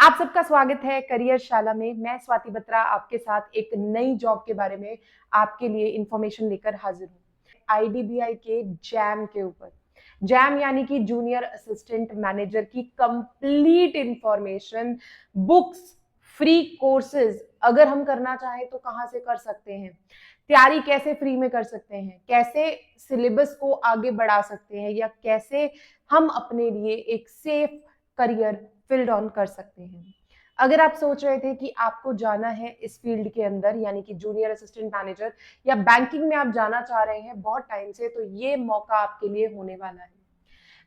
आप सबका स्वागत है करियर शाला में। मैं स्वाति बत्रा आपके साथ एक नई जॉब के बारे में आपके लिए इंफॉर्मेशन लेकर हाजिर हूँ। आईडीबीआई के जैम के ऊपर, जैम यानी कि जूनियर असिस्टेंट मैनेजर की complete information, books, free courses अगर हम करना चाहें तो कहाँ से कर सकते हैं, तैयारी कैसे फ्री में कर सकते हैं, कैसे सिलेबस को आगे बढ़ा सकते हैं, या कैसे हम अपने लिए एक सेफ करियर फिल्ड ऑन कर सकते हैं। अगर आप सोच रहे थे कि आपको जाना है इस फील्ड के अंदर यानी कि जूनियर असिस्टेंट मैनेजर, या बैंकिंग में आप जाना चाह रहे हैं बहुत टाइम से, तो ये मौका आपके लिए होने वाला है।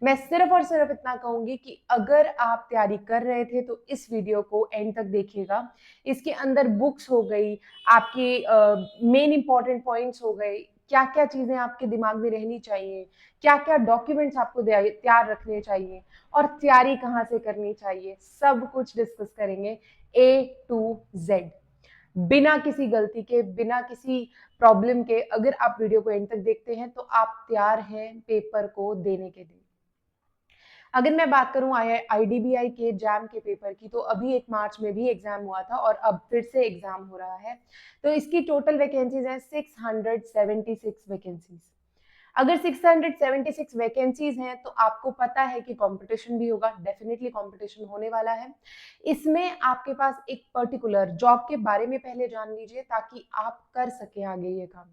मैं सिर्फ और सिर्फ इतना कहूंगी कि अगर आप तैयारी कर रहे थे तो इस वीडियो को एंड तक देखिएगा। इसके अंदर बुक्स हो गई, आपके मेन इंपॉर्टेंट पॉइंट्स हो गए, क्या क्या चीजें आपके दिमाग में रहनी चाहिए, क्या क्या डॉक्यूमेंट्स आपको तैयार रखने चाहिए, और तैयारी कहाँ से करनी चाहिए, सब कुछ डिस्कस करेंगे A to Z, बिना किसी गलती के, बिना किसी प्रॉब्लम के। अगर आप वीडियो को एंड तक देखते हैं तो आप तैयार हैं पेपर को देने के लिए। अगर मैं बात करूं आईडीबीआई के जैम के पेपर की, तो अभी 1 मार्च में भी एग्जाम हुआ था और अब फिर से एग्जाम हो रहा है। तो इसकी टोटल वैकेंसीज है 676 वैकेंसीज। अगर 676 वैकेंसीज हैं तो आपको पता है कि कंपटीशन भी होगा, डेफिनेटली कंपटीशन होने वाला है। इसमें आपके पास एक पर्टिकुलर जॉब के बारे में पहले जान लीजिए ताकि आप कर सके आगे ये काम।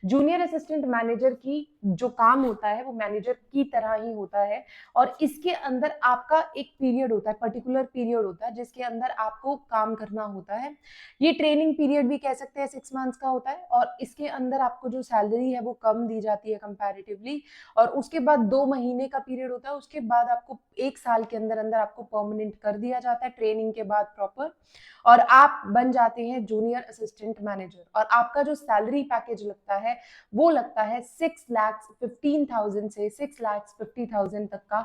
जूनियर असिस्टेंट मैनेजर की जो काम होता है वो मैनेजर की तरह ही होता है, और इसके अंदर आपका एक पीरियड होता है, पर्टिकुलर पीरियड होता है जिसके अंदर आपको काम करना होता है। ये ट्रेनिंग पीरियड भी कह सकते हैं 6 मंथ्स का होता है, और इसके अंदर आपको जो सैलरी है वो कम दी जाती है कंपैरेटिवली। और उसके बाद 2 महीने का पीरियड होता है, उसके बाद आपको 1 साल के अंदर अंदर आपको परमानेंट कर दिया जाता है ट्रेनिंग के बाद प्रॉपर, और आप बन जाते हैं जूनियर असिस्टेंट मैनेजर। और आपका जो सैलरी पैकेज लगता है वो लगता है 6,15,000 से 6,50,000 तक का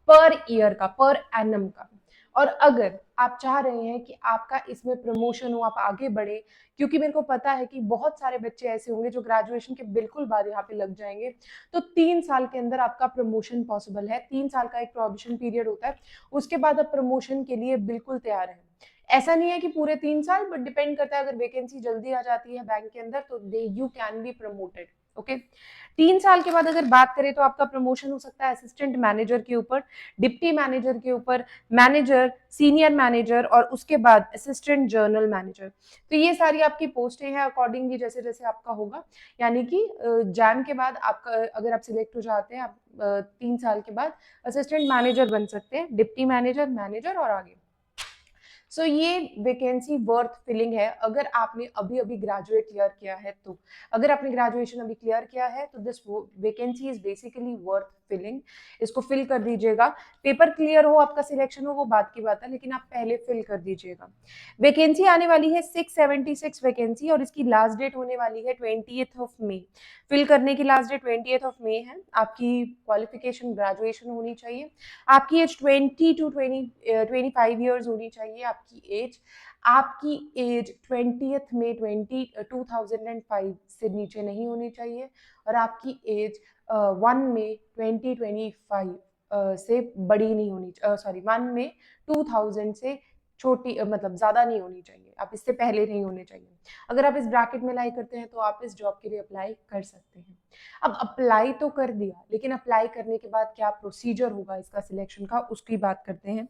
पर ईयर का, पर एनम का। और अगर आप चाह रहे हैं कि आपका इसमें प्रमोशन हो, आप आगे बढ़े, क्योंकि मेरे को पता है कि बहुत सारे बच्चे ऐसे होंगे जो ग्रेजुएशन के बिल्कुल बाद यहाँ पे लग जाएंगे, तो 3 साल के अंदर आपका प्रमोशन पॉसिबल है। 3 साल का एक प्रोबेशन पीरियड होता है, उसके बाद आप प्रमोशन के लिए बिल्कुल तैयार हैं। ऐसा नहीं है कि पूरे 3 साल, बट डिपेंड करता है, अगर वैकेंसी जल्दी आ जाती है बैंक के अंदर तो you can be promoted. Okay, 3 साल के बाद अगर बात करें तो आपका प्रमोशन हो सकता है असिस्टेंट मैनेजर के ऊपर, डिप्टी मैनेजर के ऊपर, मैनेजर, सीनियर मैनेजर, और उसके बाद असिस्टेंट जर्नल मैनेजर। तो ये सारी आपकी पोस्टें हैं अकॉर्डिंगली जैसे जैसे आपका होगा। यानी कि जैम के बाद आपका, अगर आप सिलेक्ट हो जाते हैं, आप 3 साल के बाद असिस्टेंट मैनेजर बन सकते हैं, डिप्टी मैनेजर, मैनेजर, और आगे। सो ये वैकेंसी वर्थ फिलिंग है अगर आपने अभी अभी ग्रेजुएट क्लियर किया है तो। अगर आपने ग्रेजुएशन अभी क्लियर किया है तो this vacancy is basically worth filling. इसको फिल कर दीजिएगा। पेपर क्लियर हो, आपका सिलेक्शन हो, वो बात की बात है, लेकिन आप पहले फिल कर दीजिएगा। वैकेंसी आने वाली है 676 वैकेंसी, और इसकी लास्ट डेट होने वाली है 20th मई। फिल करने की लास्ट डेट 20th मई है। आपकी क्वालिफिकेशन ग्रेजुएशन होनी चाहिए, आपकी एज 20 to 25 ईयर्स होनी चाहिए। आपकी एज 20th में 2005 से नीचे नहीं होनी चाहिए, और आपकी एज 1 में 2025 से बड़ी नहीं होनी, सॉरी 1 में 2000 से छोटी, मतलब ज्यादा नहीं होनी चाहिए, आप इससे पहले नहीं होने चाहिए। अगर आप इस ब्रैकेट में लाई करते हैं तो आप इस जॉब के लिए अप्लाई कर सकते हैं। अब अप्लाई तो कर दिया, लेकिन अप्लाई करने के बाद क्या प्रोसीजर होगा इसका सिलेक्शन का, उसकी बात करते हैं।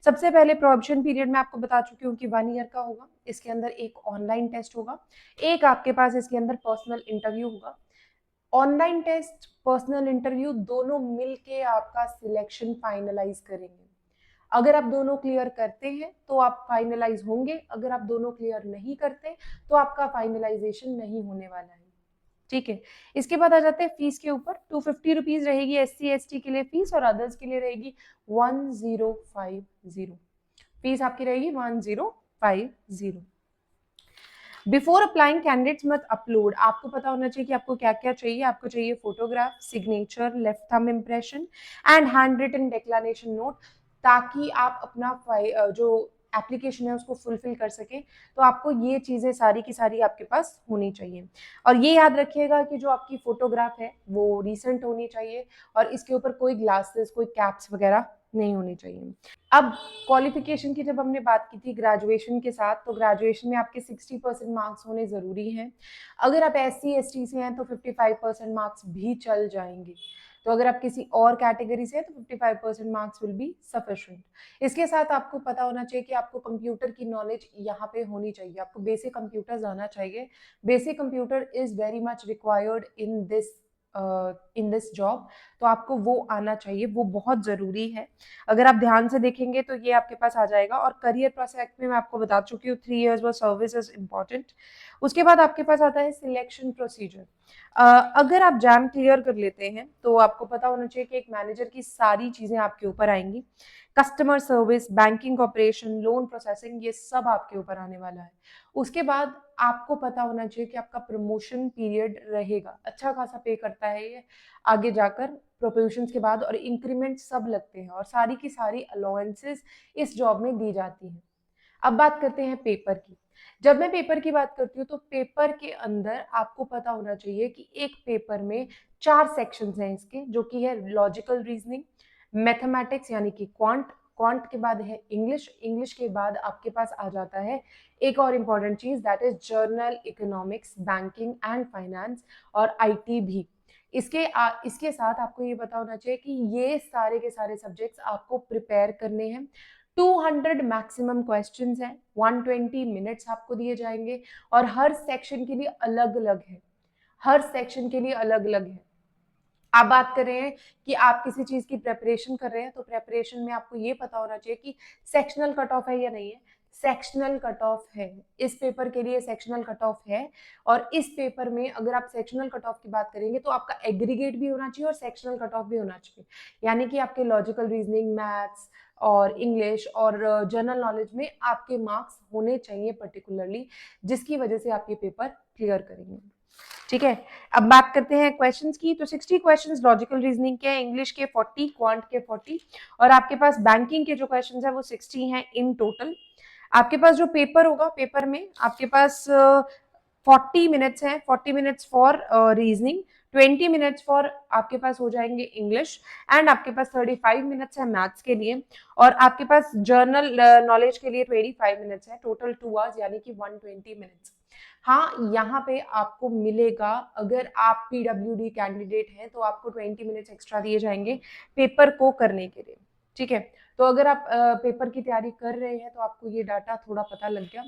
सबसे पहले प्रोबेशन पीरियड में आपको बता चुकी हूँ कि 1 ईयर का होगा। इसके अंदर एक ऑनलाइन टेस्ट होगा, एक आपके पास इसके अंदर पर्सनल इंटरव्यू होगा। ऑनलाइन टेस्ट, पर्सनल इंटरव्यू दोनों मिलके आपका सिलेक्शन फाइनलाइज करेंगे। अगर आप दोनों क्लियर करते हैं तो आप फाइनलाइज होंगे, अगर आप दोनों क्लियर नहीं करते तो आपका फाइनलाइजेशन नहीं होने वाला है। ठीक है, इसके बाद आ जाते हैं फीस के ऊपर। 250 रुपीज रहेगी SC ST के लिए फीस, और अदर्स के लिए रहेगी 1050। फीस आपकी रहेगी 1050। बिफोर अप्लाइंग कैंडिडेट्स मत अपलोड। आपको पता होना चाहिए कि आपको क्या क्या चाहिए। आपको चाहिए photograph, signature, left thumb impression and hand written declaration note, ताकि आप अपना जो एप्लीकेशन है उसको फुलफिल कर सके। तो आपको ये चीजें सारी की सारी आपके पास होनी चाहिए। और ये याद रखिएगा कि जो आपकी फोटोग्राफ है वो रिसेंट होनी चाहिए, और इसके ऊपर कोई ग्लासेस, कोई कैप्स वगैरह नहीं होनी चाहिए। अब क्वालिफिकेशन की जब हमने बात की थी ग्रेजुएशन के साथ, तो ग्रेजुएशन में आपके 60% मार्क्स होने ज़रूरी हैं। अगर आप SC ST से हैं तो 55% मार्क्स भी चल जाएंगे। तो अगर आप किसी और कैटेगरी से हैं तो 55% मार्क्स विल बी सफिशिएंट। इसके साथ आपको पता होना चाहिए कि आपको कंप्यूटर की नॉलेज यहाँ पे होनी चाहिए, आपको बेसिक कंप्यूटर आना चाहिए। Basic computer is very much required in this job, तो आपको वो आना चाहिए, वो बहुत ज़रूरी है। अगर आप ध्यान से देखेंगे तो ये आपके पास आ जाएगा। और करियर प्रोस्पेक्ट में मैं आपको बता चुकी हूँ 3 years वो सर्विस इज इम्पॉर्टेंट। उसके बाद आपके पास आता है सिलेक्शन प्रोसीजर। अगर आप जैम क्लियर कर लेते हैं तो आपको पता होना चाहिए कि एक मैनेजर की सारी चीज़ें आपके ऊपर आएंगी। Customer service, banking operation, loan processing, ये सब आपके ऊपर आने वाला है। उसके बाद आपको पता होना चाहिए कि आपका प्रमोशन पीरियड रहेगा, अच्छा खासा पे करता है ये आगे जाकर प्रोमोशंस के बाद, और इंक्रीमेंट सब लगते हैं और सारी की सारी अलाउंसेस इस जॉब में दी जाती हैं। अब बात करते हैं पेपर की। जब मैं पेपर की बात करती हूँ तो पेपर के अंदर आपको पता होना चाहिए कि एक पेपर में 4 सेक्शंस हैं इसके, जो कि है लॉजिकल रीजनिंग, मैथमेटिक्स यानी कि क्वांट, क्वांट के बाद है इंग्लिश, इंग्लिश के बाद आपके पास आ जाता है एक और इम्पॉर्टेंट चीज, that is journal economics, banking and finance, और IT भी। इसके साथ आपको ये पता होना चाहिए कि ये सारे के सारे सब्जेक्ट्स आपको प्रिपेयर करने हैं। 200 मैक्सिमम क्वेश्चंस हैं, 120 मिनट्स आपको दिए जाएंगे, और हर सेक्शन के लिए अलग अलग है, हर सेक्शन के लिए अलग अलग है। आप बात कर रहे हैं कि आप किसी चीज की प्रेपरेशन कर रहे हैं, तो प्रेपरेशन में आपको ये पता होना चाहिए कि सेक्शनल कट ऑफ है या नहीं है। सेक्शनल कट ऑफ है, इस पेपर के लिए सेक्शनल कट ऑफ है। और इस पेपर में अगर आप सेक्शनल कट ऑफ की बात करेंगे तो आपका एग्रीगेट भी होना चाहिए और सेक्शनल कट ऑफ भी होना चाहिए, यानी कि आपके लॉजिकल रीजनिंग, मैथ्स और इंग्लिश और जनरल नॉलेज में आपके मार्क्स होने चाहिए पर्टिकुलरली, जिसकी वजह से आप ये पेपर क्लियर करेंगे। ठीक है, अब बात करते हैं क्वेश्चंस की। तो 60 क्वेश्चंस लॉजिकल रीजनिंग के हैं, इंग्लिश के 40, क्वांट के 40, और आपके पास बैंकिंग के जो क्वेश्चंस है वो 60 हैं इन टोटल। आपके पास जो पेपर होगा, पेपर में आपके पास 40 मिनट्स हैं, 40 minutes for reasoning, 20 minutes for आपके पास हो जाएंगे इंग्लिश, एंड आपके पास 35 मिनट्स है मैथ्स के लिए, और आपके पास जर्नल नॉलेज के लिए 25 मिनट्स है, टोटल 2 आवर्स यानी कि 120 मिनट्स। हाँ, यहाँ पे आपको मिलेगा, अगर आप PWD कैंडिडेट हैं तो आपको 20 मिनट्स एक्स्ट्रा दिए जाएंगे पेपर को करने के लिए। ठीक है, तो अगर आप पेपर की तैयारी कर रहे हैं तो आपको ये डाटा थोड़ा पता लग गया।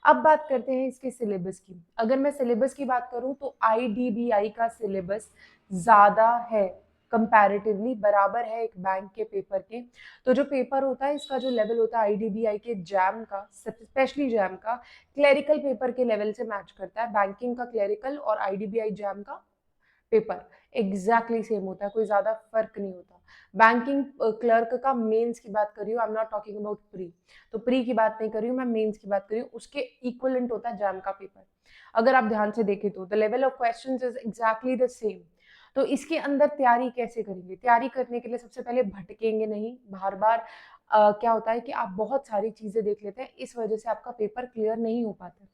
अब बात करते हैं इसके सिलेबस की। अगर मैं सिलेबस की बात करूं तो IDBI का सिलेबस ज्यादा है, कंपैरेटिवली बराबर है एक बैंक के पेपर के। तो जो पेपर होता है, इसका जो लेवल होता है IDBI के जैम का, स्पेशली जैम का, क्लेरिकल पेपर के लेवल से मैच करता है। बैंकिंग का क्लेरिकल और IDBI जैम का पेपर एग्जैक्टली सेम होता है, कोई ज्यादा फर्क नहीं होता। बैंकिंग क्लर्क का मेंस की बात कर रही हूँ, I am not talking about pre, तो प्री की बात नहीं कर रही हूँ मैं, मेंस की बात कर रही हूँ, उसके इक्वलेंट होता है जैम का पेपर। अगर आप ध्यान से देखें तो the level of questions is exactly the same. तो इसके अंदर तैयारी कैसे करेंगे? तैयारी करने के लिए सबसे पहले भटकेंगे नहीं, बार बार क्या होता है कि आप बहुत सारी चीजें देख लेते हैं, इस वजह से आपका पेपर क्लियर नहीं हो पाता।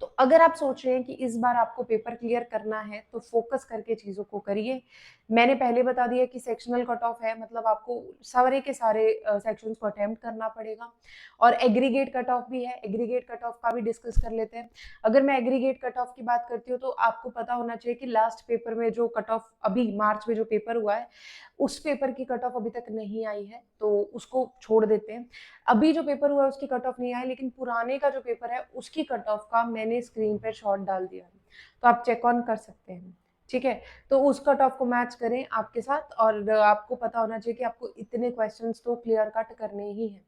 तो अगर आप सोच रहे हैं कि इस बार आपको पेपर क्लियर करना है तो फोकस करके चीजों को करिए। मैंने पहले बता दिया कि सेक्शनल कट ऑफ है, मतलब आपको सारे के सारे सेक्शंस को अटेम्प्ट करना पड़ेगा। और एग्रीगेट कट ऑफ भी है, एग्रीगेट कट ऑफ का भी डिस्कस कर लेते हैं। अगर मैं एग्रीगेट कट ऑफ की बात करती हूँ तो आपको पता होना चाहिए कि लास्ट पेपर में जो कट ऑफ अभी मार्च में जो पेपर हुआ है, उस पेपर की कट ऑफ अभी तक नहीं आई है, तो उसको छोड़ देते हैं। अभी जो पेपर हुआ है उसकी कट ऑफ नहीं आई, लेकिन पुराने का जो पेपर है उसकी कट ऑफ का मैंने स्क्रीन पर शॉट डाल दिया है, तो आप चेक ऑन कर सकते हैं। ठीक है, तो उस कट ऑफ को मैच करें आपके साथ, और आपको पता होना चाहिए कि आपको इतने क्वेश्चंस तो क्लियर कट करने ही हैं।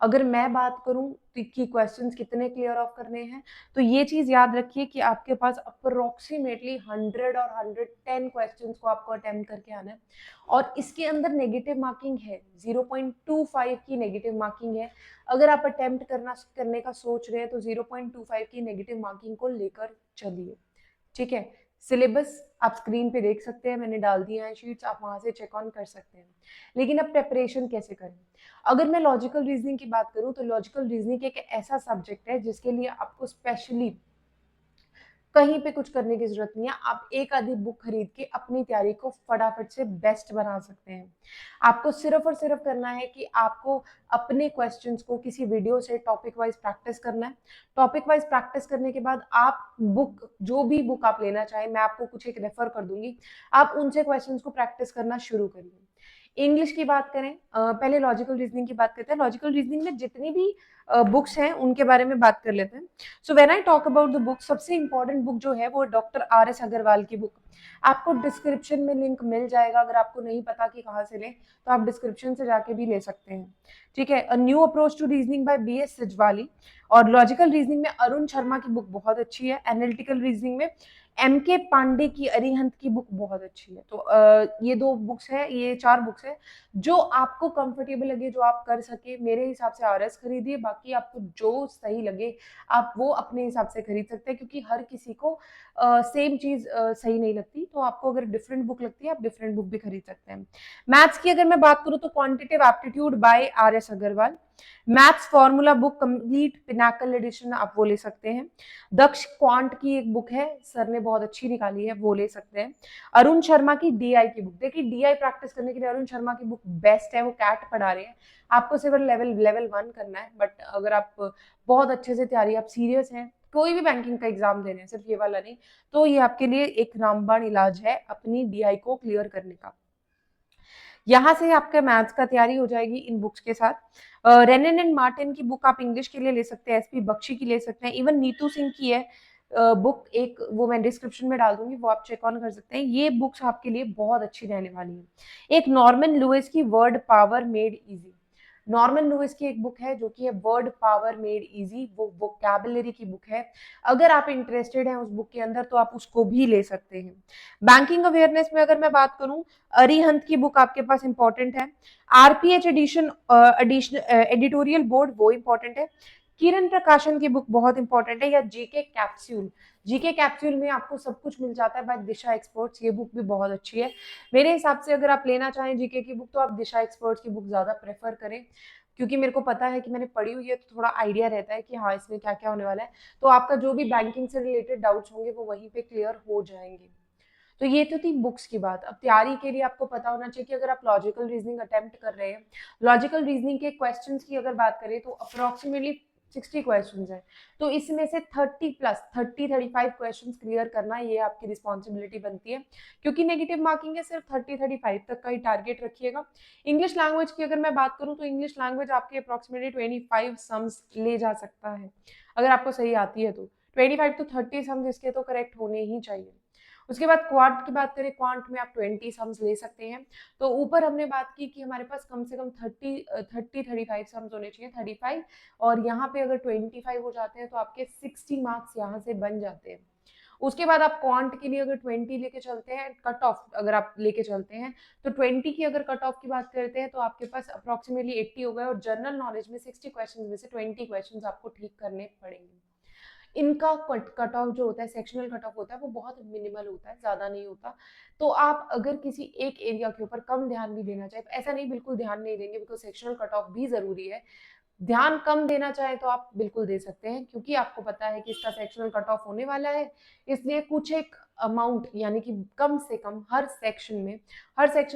अगर मैं बात करूं कि क्वेश्चंस कितने क्लियर ऑफ करने हैं, तो ये चीज याद रखिए कि आपके पास अप्रोक्सीमेटली 100 और 110 क्वेश्चंस को आपको अटेम्प्ट करके आना है। और इसके अंदर नेगेटिव मार्किंग है, 0.25 की नेगेटिव मार्किंग है। अगर आप अटेम्प्ट करने का सोच रहे हैं तो 0.25 की नेगेटिव मार्किंग को लेकर चलिए। ठीक है, सिलेबस आप स्क्रीन पे देख सकते हैं, मैंने डाल दिया है शीट्स, आप वहां से चेक ऑन कर सकते हैं। लेकिन अब प्रेपरेशन कैसे करें? अगर मैं लॉजिकल रीजनिंग की बात करूं तो लॉजिकल रीजनिंग एक ऐसा सब्जेक्ट है जिसके लिए आपको स्पेशली कहीं पे कुछ करने की जरूरत नहीं है, आप एक आधी बुक खरीद के अपनी तैयारी को फटाफट से बेस्ट बना सकते हैं। आपको सिर्फ और सिर्फ करना है कि आपको अपने क्वेश्चंस को किसी वीडियो से टॉपिक वाइज प्रैक्टिस करना है। टॉपिक वाइज प्रैक्टिस करने के बाद आप बुक, जो भी बुक आप लेना चाहें, मैं आपको कुछ एक रेफर कर दूंगी, आप उनसे क्वेश्चंस को प्रैक्टिस करना शुरू करिए। इंग्लिश की बात करें, पहले लॉजिकल रीजनिंग की बात करते हैं। लॉजिकल रीजनिंग में जितनी भी बुक्स हैं उनके बारे में बात कर लेते हैं। So when I talk about the book, सबसे इंपॉर्टेंट बुक जो है वो डॉक्टर RS अग्रवाल की बुक। आपको डिस्क्रिप्शन में लिंक मिल जाएगा, अगर आपको नहीं पता कि कहाँ से लें तो आप डिस्क्रिप्शन से जाके भी ले सकते हैं। ठीक है, a new approach to reasoning by BS Sijwali. और लॉजिकल रीजनिंग में अरुण शर्मा की बुक बहुत अच्छी है। एनालिटिकल रीजनिंग में MK पांडे की अरिहंत की बुक बहुत अच्छी है। तो ये 2 बुक्स है, ये 4 बुक्स है जो आपको कंफर्टेबल लगे, जो आप कर सके। मेरे हिसाब से RS खरीदिए, बाकी आपको जो सही लगे आप वो अपने हिसाब से खरीद सकते हैं, क्योंकि हर किसी को सेम चीज सही नहीं लगती। तो आपको अगर डिफरेंट बुक लगती है आप डिफरेंट बुक भी खरीद सकते हैं। मैथ्स की अगर मैं बात करूं तो quantitative aptitude by RS Aggarwal. Maths formula book complete pinnacle edition, आप वो ले सकते हैं। दक्ष क्वांट की एक बुक है, सर ने बहुत अच्छी निकाली है, वो ले सकते हैं। अरुण शर्मा की DI की बुक, देखिए DI प्रैक्टिस करने के लिए अरुण शर्मा की बुक बेस्ट है। वो कैट पढ़ा रहे हैं, आपको सिर्फ लेवल 1 करना है। बट अगर आप बहुत अच्छे से तैयारी, आप सीरियस हैं, कोई भी बैंकिंग का एग्जाम दे रहे हैं, सिर्फ ये वाला नहीं, तो ये आपके लिए एक रामबाण इलाज है अपनी DI को क्लियर करने का। यहाँ से आपका मैथ्स का तैयारी हो जाएगी इन बुक्स के साथ। रेनन एंड मार्टिन की बुक आप इंग्लिश के लिए ले सकते हैं, SP बख्शी की ले सकते हैं, इवन नीतू सिंह की है बुक एक, वो मैं डिस्क्रिप्शन में डाल दूंगी, वो आप चेक ऑन कर सकते हैं। ये बुक्स आपके लिए बहुत अच्छी रहने वाली है। एक नॉर्मन लुइस की word power made easy, Norman Lewis की एक बुक है जो कि है वर्ड पावर मेड इजी, वो वोकैबुलरी की बुक है। अगर आप इंटरेस्टेड हैं उस बुक के अंदर तो आप उसको भी ले सकते हैं। बैंकिंग अवेयरनेस में अगर मैं बात करूं, अरिहंत की बुक आपके पास इंपॉर्टेंट है। RPH एडिटोरियल बोर्ड वो इंपॉर्टेंट है। किरण प्रकाशन की बुक बहुत इंपॉर्टेंट है। या जीके कैप्सूल, जीके कैप्सूल में आपको सब कुछ मिल जाता है बाय दिशा एक्सपर्ट्स, ये बुक भी बहुत अच्छी है। मेरे हिसाब से अगर आप लेना चाहें जीके की बुक तो आप दिशा एक्सपर्ट्स की बुक ज्यादा प्रेफर करें, क्योंकि मेरे को पता है कि मैंने पढ़ी हुई है तो थोड़ा आइडिया रहता है कि हाँ इसमें क्या क्या होने वाला है। तो आपका जो भी बैंकिंग से रिलेटेड डाउट्स होंगे वो वहीं पे क्लियर हो जाएंगे। तो ये तो थी बुक्स की बात। अब तैयारी के लिए आपको पता होना चाहिए कि अगर आप लॉजिकल रीजनिंग अटेम्प्ट कर रहे हैं, लॉजिकल रीजनिंग के क्वेश्चंस की अगर बात करें तो अप्रोक्सीमेटली 60 क्वेश्चंस हैं। तो इसमें से 35 क्वेश्चंस क्लियर करना ये आपकी रिस्पॉन्सिबिलिटी बनती है, क्योंकि नेगेटिव मार्किंग है, सिर्फ 35 तक का ही टारगेट रखिएगा। इंग्लिश लैंग्वेज की अगर मैं बात करूं तो इंग्लिश लैंग्वेज आपके अप्रोक्सीमेटली 25 सम्स ले जा सकता है, अगर आपको सही आती है तो 25 to 30 सम्स इसके तो करेक्ट होने ही चाहिए। उसके बाद क्वांट की बात करें, क्वांट में आप 20 सम्स ले सकते हैं। तो ऊपर हमने बात की कि हमारे पास कम से कम 35 सम्स होने चाहिए, 35, और यहाँ पे अगर 25 हो जाते हैं तो आपके 60 मार्क्स यहाँ से बन जाते हैं। उसके बाद आप क्वांट के लिए अगर 20 लेके चलते हैं, कट ऑफ अगर आप लेके चलते हैं तो 20 की अगर कट ऑफ की बात करते हैं तो आपके पास अप्रोक्सीमेटली 80 हो गए, और जनरल नॉलेज में 60 क्वेश्चन में से 20 क्वेश्चन आपको ठीक करने पड़ेंगे। इनका कट ऑफ जो होता है, सेक्शनल कट ऑफ होता है, वो बहुत मिनिमल होता है, ज्यादा नहीं होता। तो आप अगर किसी एक एरिया के ऊपर कम ध्यान भी देना चाहे, ऐसा नहीं बिल्कुल ध्यान नहीं देंगे, बिकॉज सेक्शनल कट ऑफ भी जरूरी है। ध्यान कम देना चाहे तो आप बिल्कुल दे सकते हैं, क्योंकि आपको पता है कि इसका सेक्शनल कट ऑफ होने वाला है, इसलिए कुछ एक अमाउंट, यानी कि कम से कम हर सेक्शन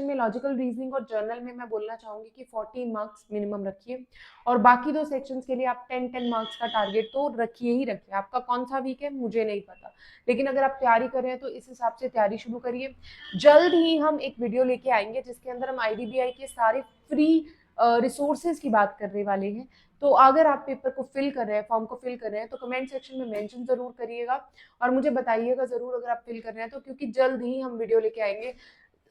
में लॉजिकल रीजनिंग और जर्नल में मैं बोलना चाहूंगी कि 14 मार्क्स मिनिमम रखिए, और बाकी 2 सेक्शंस के लिए आप 10 मार्क्स का टारगेट तो रखिए ही रखिए। आपका कौन सा वीक है मुझे नहीं पता, लेकिन अगर आप तैयारी कर रहे हैं तो इस हिसाब से तैयारी शुरू करिए। जल्द ही हम एक वीडियो लेके आएंगे जिसके अंदर हम IDBI के सारे फ्री रिसोर्सेज की बात करने वाले हैं। तो अगर आप पेपर को फिल कर रहे हैं, फॉर्म को फिल कर रहे हैं, तो कमेंट सेक्शन में मेंशन जरूर करिएगा और मुझे बताइएगा जरूर अगर आप फिल कर रहे हैं तो, क्योंकि जल्द ही हम वीडियो लेके आएंगे।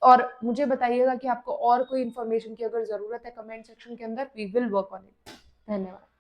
और मुझे बताइएगा कि आपको और कोई इन्फॉर्मेशन की अगर जरूरत है कमेंट सेक्शन के अंदर, we will work on it. धन्यवाद।